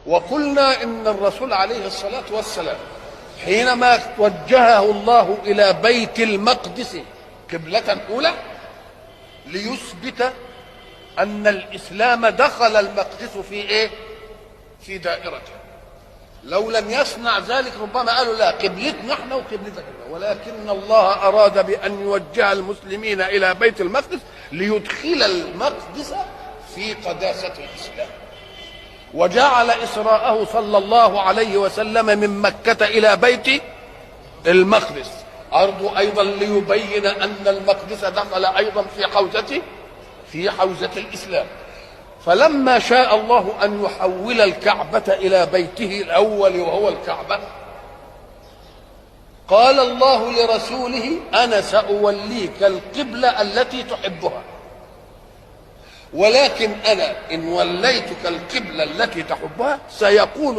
وقلنا إن الرسول عليه الصلاة والسلام حينما وجهه الله إلى بيت المقدس قبلة أولى ليثبت أن الإسلام دخل المقدس في إيه؟ في دائرته. لو لم يصنع ذلك ربما قالوا لا، قبلتنا احنا وقبلتك، ولكن الله أراد بأن يوجه المسلمين إلى بيت المقدس ليدخل المقدس في قداسة الإسلام، وجعل إسراءه صلى الله عليه وسلم من مكة إلى بيت المقدس أرض أيضا ليبين أن المقدس دخل أيضا في حوزة الإسلام. فلما شاء الله أن يحول الكعبة إلى بيته الأول وهو الكعبة، قال الله لرسوله: أنا سأوليك القبلة التي تحبها، ولكن أنا إن وليتك القبلة التي تحبها سيقول